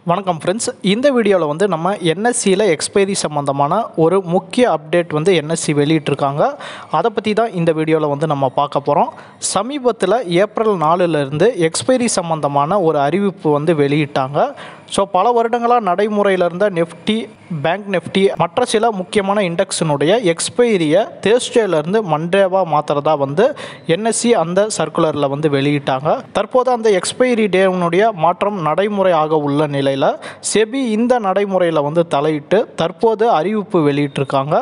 வணக்கம் ஃப்ரெண்ட்ஸ். இந்த வீடியோவில் வந்து நம்ம என்எஸ்சியில் எக்ஸ்பைரி சம்மந்தமான ஒரு முக்கிய அப்டேட் வந்து என்எஸ்சி வெளியிட்டிருக்காங்க. அதை பற்றி தான் இந்த வீடியோவில் வந்து நம்ம பார்க்க போகிறோம். சமீபத்தில் ஏப்ரல் 4லேருந்து எக்ஸ்பைரி சம்மந்தமான ஒரு அறிவிப்பு வந்து வெளியிட்டாங்க. ஸோ பல வருடங்களாக நடைமுறையில் இருந்த நிஃப்டி, பேங்க் நிஃப்டி மற்ற சில முக்கியமான இண்டெக்ஸினுடைய எக்ஸ்பைரியை தேர்ஸ்டேலேருந்து மண்டேவாக மாற்றுறதா வந்து என்எஸ்சி அந்த சர்க்குலரில் வந்து வெளியிட்டாங்க. தற்போது அந்த எக்ஸ்பைரி டேனுடைய மாற்றம் நடைமுறை ஆக உள்ள நிலையில் செபி இந்த நடைமுறையில் வந்து தலையிட்டு தற்போது அறிவிப்பு வெளியிட்டிருக்காங்க.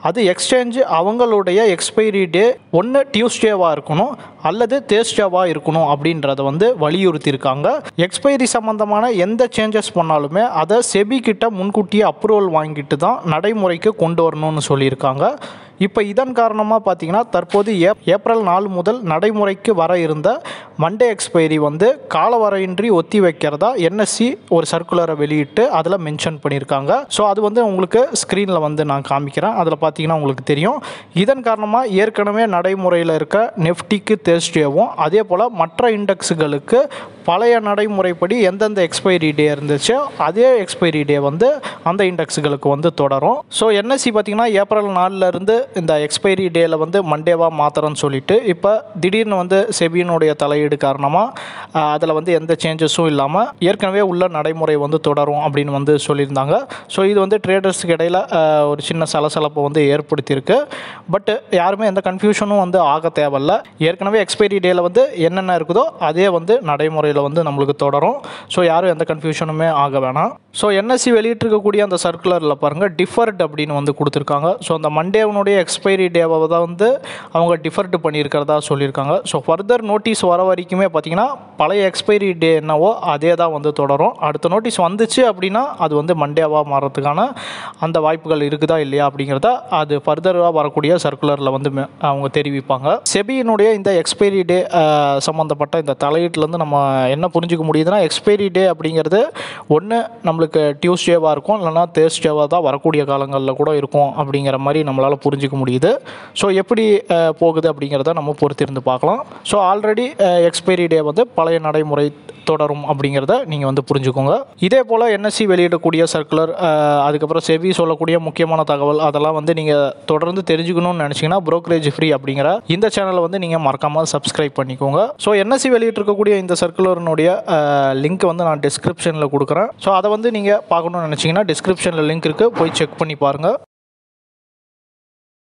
அது எக்ஸ்சேஞ்சு அவங்களுடைய எக்ஸ்பைரி டே ஒன்று டியூஸ்டேவாக இருக்கணும் அல்லது தேர்ஸ்டேவாக இருக்கணும் அப்படின்றத வந்து வலியுறுத்தியிருக்காங்க. எக்ஸ்பைரி சம்மந்தமான எந்த சேஞ்சஸ் பண்ணாலுமே அதை செபி கிட்ட முன்கூட்டியே அப்ரூவல் வாங்கிட்டு தான் நடைமுறைக்கு கொண்டு வரணும்னு சொல்லியிருக்காங்க. இப்போ இதன் காரணமாக பார்த்தீங்கன்னா தற்போது ஏப்ரல் 4 முதல் நடைமுறைக்கு வர இருந்த மண்டே எக்ஸ்பைரி வந்து காலவரையின்றி ஒத்தி வைக்கிறதா என்எஸ்சி ஒரு சர்க்குலரை வெளியிட்டு அதில் மென்ஷன் பண்ணியிருக்காங்க. ஸோ அது வந்து உங்களுக்கு ஸ்க்ரீனில் வந்து நான் காமிக்கிறேன். அதில் பார்த்தீங்கன்னா உங்களுக்கு தெரியும். இதன் காரணமாக ஏற்கனவே நடைமுறையில் இருக்க நிஃப்டிக்கு தேர்ஸ்டேவும் அதே போல் மற்ற இண்டெக்ஸுகளுக்கு பழைய நடைமுறைப்படி எந்தெந்த எக்ஸ்பைரி டே இருந்துச்சோ அதே எக்ஸ்பைரி டே வந்து அந்த இண்டெக்ஸுகளுக்கு வந்து தொடரும். ஸோ என்எஸ்சி பார்த்திங்கன்னா ஏப்ரல் 4லேருந்து இந்த எக்ஸ்பைரி டேயில் வந்து மண்டேவாக மாத்திரன்னு சொல்லிட்டு இப்போ திடீர்னு வந்து செபியினுடைய தலையீடு காரணமாக அதில் வந்து எந்த சேஞ்சஸும் இல்லாமல் ஏற்கனவே உள்ள நடைமுறை வந்து தொடரும் அப்படின்னு வந்து சொல்லியிருந்தாங்க. ஸோ இது வந்து ட்ரேடர்ஸுக்கு இடையில் ஒரு சின்ன சலசலப்பை வந்து ஏற்படுத்தியிருக்கு. பட் யாருமே எந்த கன்ஃபியூஷனும் வந்து ஆக தேவையில்ல. ஏற்கனவே எக்ஸ்பைரி டேயில் வந்து என்னென்ன இருக்குதோ அதே வந்து நடைமுறையில் வந்து நம்மளுக்கு தொடரும். ஸோ யாரும் எந்த கன்ஃபியூஷனுமே ஆக வேணாம். ஸோ என்எஸ்சி வெளியிட்டிருக்கக்கூடிய அந்த சர்க்குலரில் பாருங்கள் டிஃபர்ட் அப்படின்னு வந்து கொடுத்துருக்காங்க. ஸோ அந்த மண்டேவனுடைய எக்ஸ்பைரி டேவை தான் வந்து அவங்க டிஃபர்ட் பண்ணியிருக்கிறதா சொல்லியிருக்காங்க. ஸோ ஃபர்தர் நோட்டீஸ் வர வரைக்குமே பார்த்திங்கன்னா பழைய எக்ஸ்பைரி டே என்னவோ அதே தான் வந்து தொடரும். அடுத்த நோட்டீஸ் வந்துச்சு அப்படின்னா அது வந்து மண்டேவாக மாறதுக்கான அந்த வாய்ப்புகள் இருக்குதா இல்லையா அப்படிங்கிறத அது ஃபர்தராக வரக்கூடிய சர்க்குலரில் வந்து அவங்க தெரிவிப்பாங்க. செபியினுடைய இந்த எக்ஸ்பைரி டே சம்மந்தப்பட்ட இந்த தலையீட்டிலேருந்து நம்ம என்ன புரிஞ்சிக்க முடியுதுன்னா எக்ஸ்பைரி டே அப்படிங்கிறது ஒன்று நம்மளுக்கு டியூஸ்டேவாக இருக்கும் இல்லைனா தேர்ஸ்டேவாக தான் வரக்கூடிய காலங்களில் கூட இருக்கும் அப்படிங்கிற மாதிரி நம்மளால் புரிஞ்சிக்க முடியுது. ஸோ எப்படி போகுது அப்படிங்கிறத நம்ம பொறுத்திருந்து பார்க்கலாம். ஸோ ஆல்ரெடி எக்ஸ்பைரி டே வந்து பழைய நடைமுறை தொடரும் அப்படிங்கிறத நீங்கள் வந்து புரிஞ்சுக்கோங்க. இதே போல் என்எஸ்சி வெளியிடக்கூடிய சர்க்குலர் அதுக்கப்புறம் செபி சொல்லக்கூடிய முக்கியமான தகவல் அதெல்லாம் வந்து நீங்கள் தொடர்ந்து தெரிஞ்சுக்கணும்னு நினச்சிங்கன்னா புரோக்கரேஜ் ஃப்ரீ அப்படிங்கிற இந்த சேனலை வந்து நீங்கள் மறக்காமல் சப்ஸ்கிரைப் பண்ணிக்கோங்க. ஸோ என்எஸ்சி வெளியிட்டிருக்கக்கூடிய இந்த சர்க்குலரினுடைய லிங்க் வந்து நான் டிஸ்கிரிப்ஷனில் கொடுக்குறேன். ஸோ அதை வந்து நீங்கள் பார்க்கணும்னு நினச்சிங்கன்னா டிஸ்கிரிப்ஷனில் லிங்க் இருக்குது, போய் செக் பண்ணி பாருங்கள்.